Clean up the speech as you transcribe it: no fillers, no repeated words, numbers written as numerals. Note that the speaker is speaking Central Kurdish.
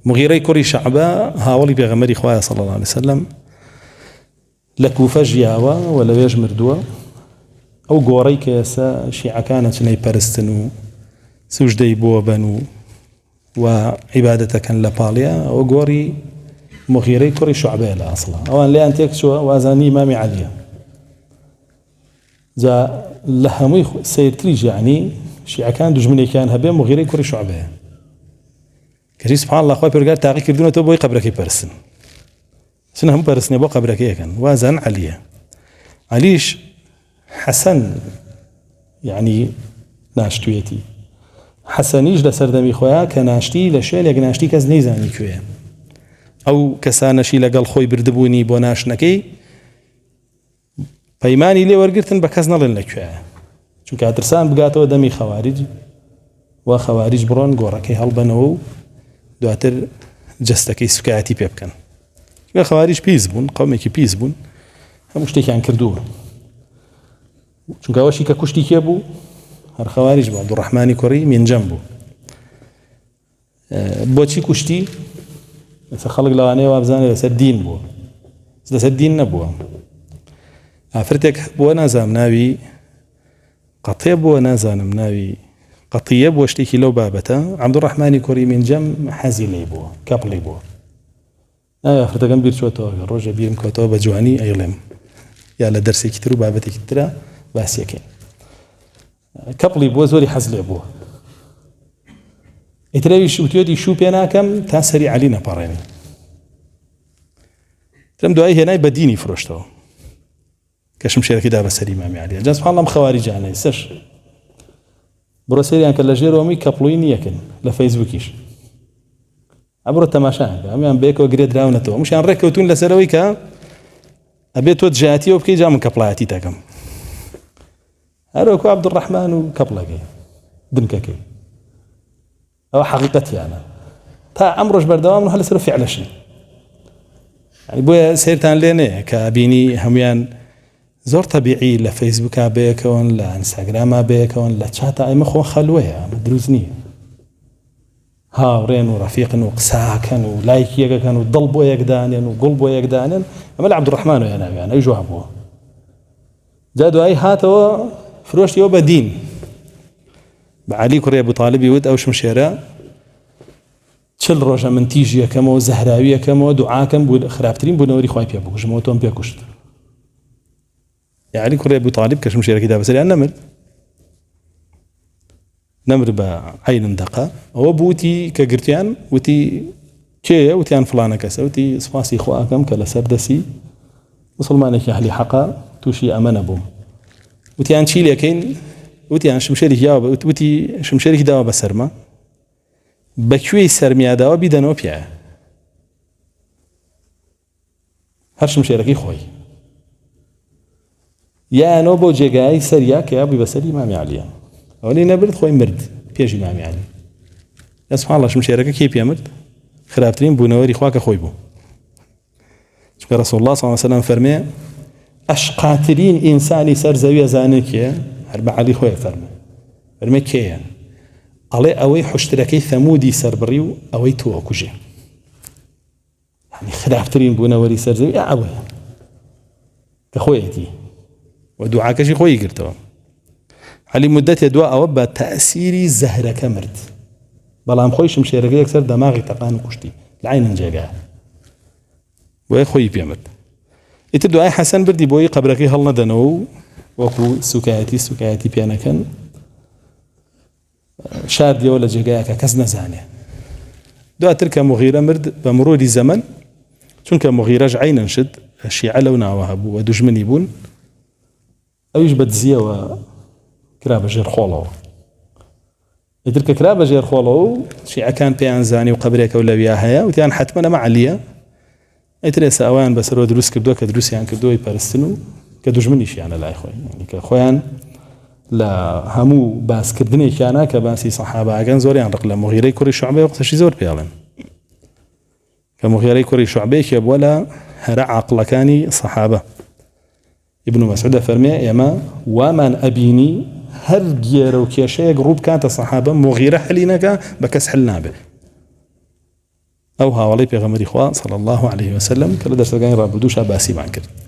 مغيرەی کوڕی شەعبە هاوڵی پێغەمبەری خوایە صلی الله عليه وسلم لە کوفە ژیاوە و لەوێژ مردووە. ئەو گۆڕەی کە ئێستا شیعەکانە چنەی پەرستن و سوژدەی بۆ بن و عیبادەتەکەن لە پاڵیا، ئەو گۆڕی مغیرەی کوڕی شوعبەیە لە ئەسڵا. ئەوان لێیان تێک چووە وازانی ئیمامی عەلیە. جا لە هەمووی سەیرتریش یعنی شیعەکان دوژمنێکیان هەبێ مغیرەی کوڕی شوعبەیە. کەژی سبحان الله خوای پەروەردگار تاقی کردوونەتەوە بۆی قەبرەکەی پەرستن. چون هەموو پەرستنێ بۆ قەبرەکەی یەکەن. وازان عەلیە. عەلیش حەسەن یعنی ناشتوێتی. حەسەنیش لە سەردەمی خۆیان کە ناشتی لە شوێنێک ناشتی کەس نەیزانی کوێیە. ئەو کەسانەشی لەگەڵ خۆی بردبوونی بۆ ناشنەکەی پەیمانی لێ وەرگرتن بە کەس نەڵێن لەکوێیە، چونکە ئەترسان بگاتەوە دەمی خەواریج و خەواریج بڕۆن گۆڕەکەی هەڵبەنەوە و دواتر جەستەکەی سوکایەتی پێ بکەن. خەواریج پیس بوون، قەومێکی پیس بوون، هەموو شتێکیان کردووە. چونکە ئەوەشی کە کوشتی کێ بوو هەر خەواریج بوو، عەبدوڕەحمانی کوڕی مینجەم بوو. بۆچی کوشتی؟ خەڵک لەوانەیە وا بزانێت لەسەر دین بووە، لەسەر دین نەبووە. ئافرەتێک بووە نازانم ناوی قەتیە بووە، نازانم ناوی قەتیە بووە، شتێکی لەو بابەتە. عەبدوڕەحمانی کوڕی مینجەم حەزی لێی بووە، کەپڵی بووە. ئافرەتەکەم بیر چۆتەوە، ڕۆژە بیرم کەوتەوە بە جوانی ئەیڵێم یا لە دەرسێکی تر و بابەتێکی ترە باسیەکەین. کەپڵی بووە، زۆری حەز لێ بووە. ئیترەویش وتێتی شوو پێ ناکەم تا سەری عەلی نەپەڕێنی. ترم دوای هێنای بە دینی فرۆشتەوە کە شمشێرەکەی دا بە سەری ئیمامی عەلیە. جا سوبحان الله خەواریجانەی سەر بڕۆ سەریان کە لە ژێرەوەمی کەپڵووی نیەکن لە فەیسبووکیش. ئەبڕۆ تەماشایان کە ئەمیان بەیەکەوە گرێ دراونەتەوە، هەمووشیان ڕێککەوتون لەسەرەوەی کە ئەبێت تۆ جیاتیەوە بکەی جا من کەپڵایەتی دەکەم. هەروەکو عەبدوڕەحمان و کەپڵەکەی دنکەکەی. ئەوە حەقیقەتیانە تا ئەمڕۆژ بەردەوام هەر لەسەر فعلەشن. یعنی بۆیە سیرتان لێ نەیە کە بینی هەمویان زۆر تەبیعی لە فەیسبووکا بەیەکەون، لە ئینستاگراما بەیەکەون، لە چاتە ئەمە خۆ خەلوەیە، ئەمە دروست نییە. هاوڕێن و ڕەفیقن و قساکەن و لایکیەکەکەن و دڵ بۆ یەکدانێن و گوڵ بۆ یەکدانێن. ئەمە لە عەبدوڕەحمانەوە ناویان ئەی جواب بووە. جا دوایی هاتەوە فرۆشتیەوە بە دین. بە عەلی کوڕی ئەبوو تاڵیبی وت ئەو شمشێرە 40 ڕۆژە من تیژی یەکەمەوە زەهراوی یەکەمەوە دوعاکەم بوو خراپترین بوونەوەری خوای پێ بکوژمەوە تۆم پێکوشت. عەلی کوڕی ئەبوو تاڵیب کە شمشێرەکەی دا بەسەریان نەمرد بە عەینن دەقە. ئەوە بووتی کە گرتیان وتی کێیە؟ وتیان فڵانە کەسە. وتی سوپاسی خواکەم کە لەسەر دەسی مسلمانێکی ئەهلی حەقا تووشی ئەمە نەبووم. وتیان چی لێکەین؟ وتیان شمشێرێکی یاوە، وتی شمشێرێکی داوە بە سەرمە، بەکوێی سەرمیاداوە بیدەنەوە پیایە، هەر شمشێرەکەی خۆی یانەوە بۆ جێگای سەریا کە یابووی بەسەری ئیمامی عەلیە. ئەوە لێ نەبرد خۆی مرد پێش ئیمامی عەلی. سوبحان الله شمشێرەکە کێ پێ مرد؟ خراپترین بوونەوەری خوا کە خۆی بوو. چونکە ڕەسوڵ الله صلی الله علیه وسلم فەرمێ ئەشقاترین ئینسانی سەر زەویە زانێ کێیە؟ هەر بە عەلی خۆی فەرمێ کێیە؟ ئەڵێ ئەوەی حوشترەکەی ثەمودی سەربڕی و ئەوەی تۆ ئەکوژێ. یعنی خراپترین بوونەوەری سەر زەوی ئەوەیە کە خۆیەتی و دوعاکەشی خۆی گرتەوە. عەلی مودەتێ دوا ئەوە بە تەئسیری زەهرەکە مرد، بەڵام خۆی شمشێرەکە یەکسەر دەماغی تەقان و کوشتی لە عەینن جێگایە، بۆیە خۆی پێمرد. ئیتر دوای حەسەن بردی بۆی قەبرەکەی هەڵنەدەنەوە و وەکو سوکایەتی پێنەکەن شاردیەوە لە جێگایەکە کەس نەزانێ. دواتر کە مغیرە مرد بە مرۆری زەمن، چونکە مغیرەش عەینەن شت شیعە لەو ناوە هەبوو و دوژمنی بوون، ئەویش بە دزیەوە کرا بە ژێر خۆڵەوە. ئیتر کە کرا بە ژێر خۆڵەوە و شیعەکان پێیان زانی و قەبرێکە و لەویا هەیە، وتیان حەتمەن ئەمە عەلیە. ئیتر ئێستا ئەویان بەسەرەوە دروست کردووە کە دروستیان کردووەی پەرستن و کە دوژمنیشیانە لای خۆی، کە خۆیان لە هەموو باسکردنێکیانە کە باسی سەحابەکان زۆریان ڕق لە مغیرەی کوڕی شوعبە قسەشی زۆر پێڵێن کە مغیرەی کوڕی شوعبەیەکێ بووە لە هەرە عاقڵەکانی سەحابە. ابن مسعود فەرمێ ئێمە وامان ئەبینی هەر گێرە و کێشەیەک ڕوو بکاتە سەحابە مغیرە حەلی نەکا بە کەس حەل نابێ. ئەو هاوڵەی پێغەمبەری خوا صلی الله عليه وسلم کە لە دەرسەکانی ڕابردووشا باسی مان کرد.